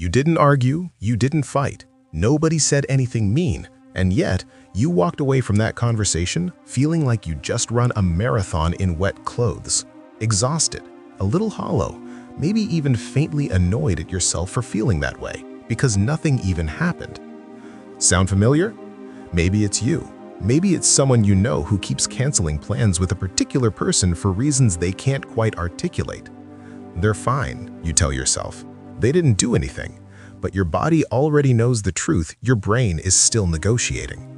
You didn't argue, you didn't fight, nobody said anything mean, and yet you walked away from that conversation feeling like you just run a marathon in wet clothes, exhausted, a little hollow, maybe even faintly annoyed at yourself for feeling that way because nothing even happened. Sound familiar? Maybe it's you. Maybe it's someone you know who keeps canceling plans with a particular person for reasons they can't quite articulate. They're fine, you tell yourself. They didn't do anything, but your body already knows the truth. Your brain is still negotiating.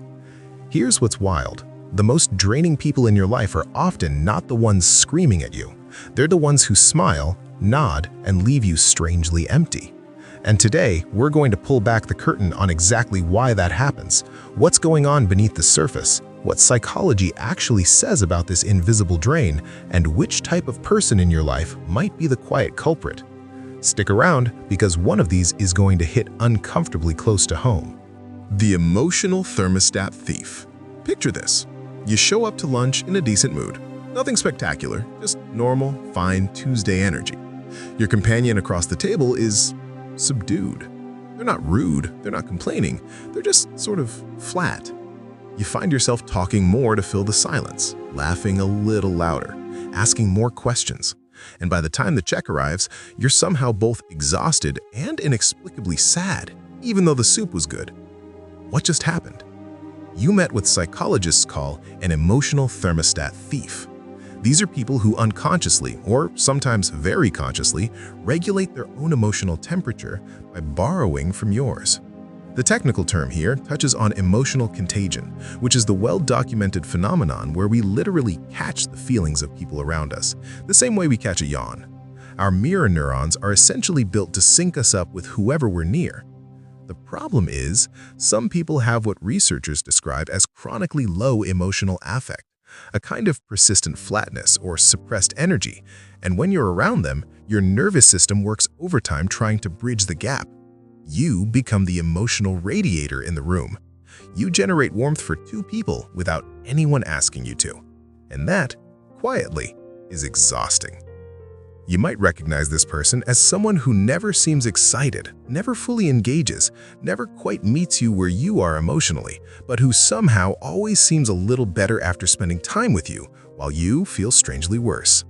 Here's what's wild. The most draining people in your life are often not the ones screaming at you. They're the ones who smile, nod, and leave you strangely empty. And today, we're going to pull back the curtain on exactly why that happens, what's going on beneath the surface, what psychology actually says about this invisible drain, and which type of person in your life might be the quiet culprit. Stick around, because one of these is going to hit uncomfortably close to home. The emotional thermostat thief. Picture this. You show up to lunch in a decent mood. Nothing spectacular, just normal, fine Tuesday energy. Your companion across the table is subdued. They're not rude, they're not complaining, they're just sort of flat. You find yourself talking more to fill the silence, laughing a little louder, asking more questions. And by the time the check arrives, you're somehow both exhausted and inexplicably sad, even though the soup was good. What just happened? You met what psychologists call an emotional thermostat thief. These are people who unconsciously, or sometimes very consciously, regulate their own emotional temperature by borrowing from yours. The technical term here touches on emotional contagion, which is the well-documented phenomenon where we literally catch the feelings of people around us, the same way we catch a yawn. Our mirror neurons are essentially built to sync us up with whoever we're near. The problem is, some people have what researchers describe as chronically low emotional affect, a kind of persistent flatness or suppressed energy, and when you're around them, your nervous system works overtime trying to bridge the gap. You become the emotional radiator in the room. You generate warmth for two people without anyone asking you to. And that, quietly, is exhausting. You might recognize this person as someone who never seems excited, never fully engages, never quite meets you where you are emotionally, but who somehow always seems a little better after spending time with you, while you feel strangely worse.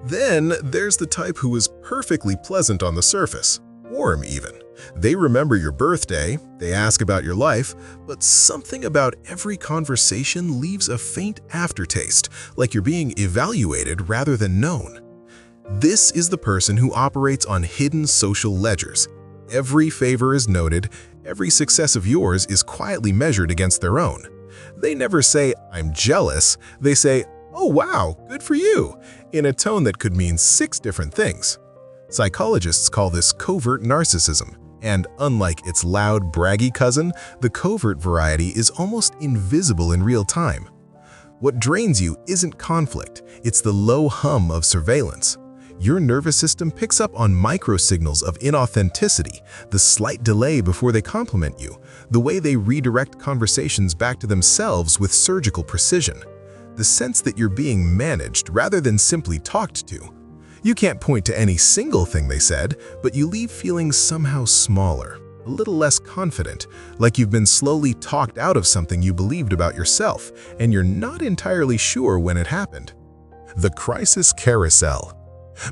Then there's the type who is perfectly pleasant on the surface, warm even. They remember your birthday, they ask about your life, but something about every conversation leaves a faint aftertaste, like you're being evaluated rather than known. This is the person who operates on hidden social ledgers. Every favor is noted, every success of yours is quietly measured against their own. They never say, "I'm jealous," they say, "Oh wow, good for you," in a tone that could mean 6 different things. Psychologists call this covert narcissism, and unlike its loud, braggy cousin, the covert variety is almost invisible in real time. What drains you isn't conflict, it's the low hum of surveillance. Your nervous system picks up on micro-signals of inauthenticity, the slight delay before they compliment you, the way they redirect conversations back to themselves with surgical precision, the sense that you're being managed rather than simply talked to. You can't point to any single thing they said, but you leave feeling somehow smaller, a little less confident, like you've been slowly talked out of something you believed about yourself, and you're not entirely sure when it happened. The crisis carousel.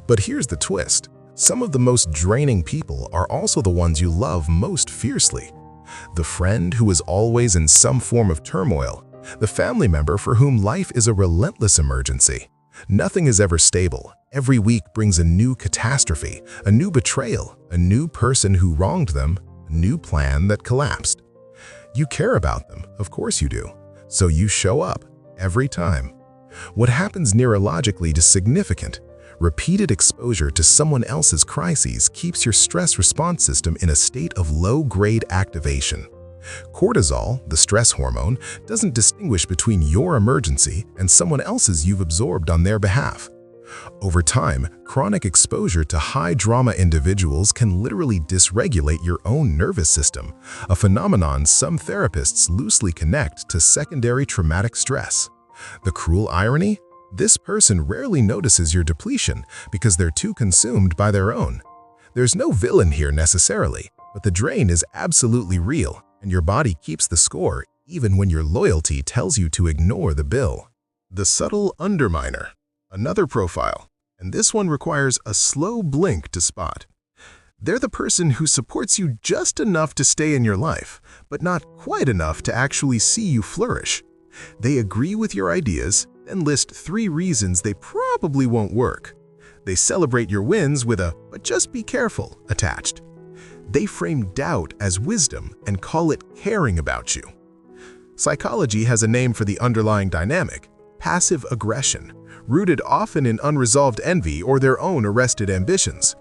But here's the twist. Some of the most draining people are also the ones you love most fiercely. The friend who is always in some form of turmoil. The family member for whom life is a relentless emergency. Nothing is ever stable. Every week brings a new catastrophe, a new betrayal, a new person who wronged them, a new plan that collapsed. You care about them, of course you do. So you show up, every time. What happens neurologically is significant. Repeated exposure to someone else's crises keeps your stress response system in a state of low-grade activation. Cortisol, the stress hormone, doesn't distinguish between your emergency and someone else's you've absorbed on their behalf. Over time, chronic exposure to high-drama individuals can literally dysregulate your own nervous system, a phenomenon some therapists loosely connect to secondary traumatic stress. The cruel irony? This person rarely notices your depletion because they're too consumed by their own. There's no villain here necessarily, But the drain is absolutely real, and your body keeps the score even when your loyalty tells you to ignore the bill. The subtle underminer, another profile, and this one requires a slow blink to spot. They're the person who supports you just enough to stay in your life, but not quite enough to actually see you flourish. They agree with your ideas, then list 3 reasons they probably won't work. They celebrate your wins with a "but just be careful" attached. They frame doubt as wisdom and call it caring about you. Psychology has a name for the underlying dynamic: passive aggression, rooted often in unresolved envy or their own arrested ambitions.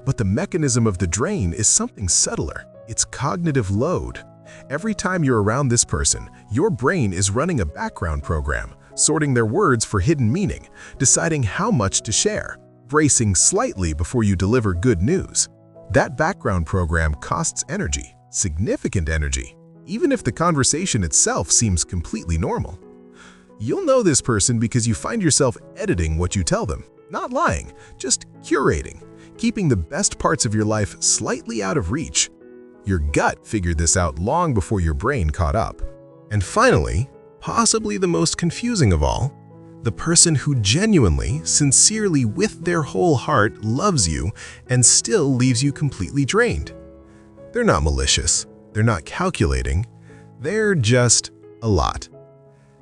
But the mechanism of the drain is something subtler. It's cognitive load. Every time you're around this person, your brain is running a background program, sorting their words for hidden meaning, deciding how much to share, bracing slightly before you deliver good news. That background program costs energy, significant energy, even if the conversation itself seems completely normal. You'll know this person because you find yourself editing what you tell them, not lying, just curating, keeping the best parts of your life slightly out of reach. Your gut figured this out long before your brain caught up. And finally, possibly the most confusing of all, the person who genuinely, sincerely, with their whole heart loves you and still leaves you completely drained. They're not malicious. They're not calculating. They're just a lot.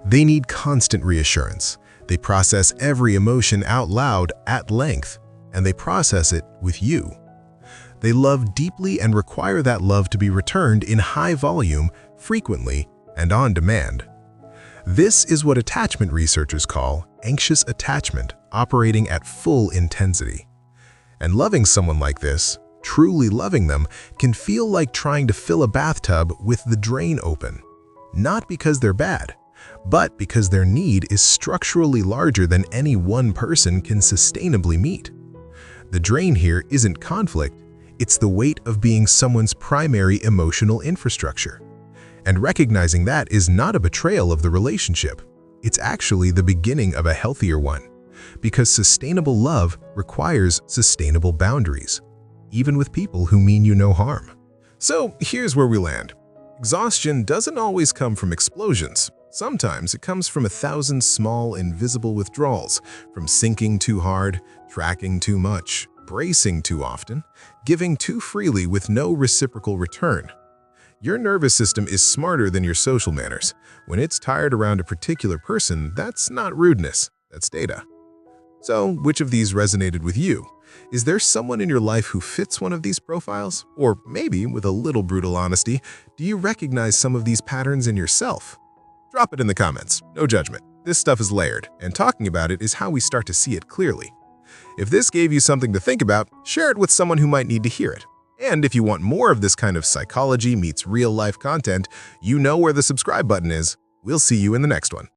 They need constant reassurance. They process every emotion out loud at length, and they process it with you. They love deeply and require that love to be returned in high volume, frequently, and on demand. This is what attachment researchers call anxious attachment operating at full intensity. And loving someone like this, truly loving them, can feel like trying to fill a bathtub with the drain open. Not because they're bad, but because their need is structurally larger than any one person can sustainably meet. The drain here isn't conflict, it's the weight of being someone's primary emotional infrastructure. And recognizing that is not a betrayal of the relationship. It's actually the beginning of a healthier one, because sustainable love requires sustainable boundaries, even with people who mean you no harm. So here's where we land. Exhaustion doesn't always come from explosions. Sometimes it comes from 1,000 small, invisible withdrawals, from sinking too hard, tracking too much, bracing too often, giving too freely with no reciprocal return. Your nervous system is smarter than your social manners. When it's tired around a particular person, that's not rudeness, that's data. So, which of these resonated with you? Is there someone in your life who fits one of these profiles? Or maybe, with a little brutal honesty, do you recognize some of these patterns in yourself? Drop it in the comments, no judgment. This stuff is layered, and talking about it is how we start to see it clearly. If this gave you something to think about, share it with someone who might need to hear it. And if you want more of this kind of psychology meets real-life content, you know where the subscribe button is. We'll see you in the next one.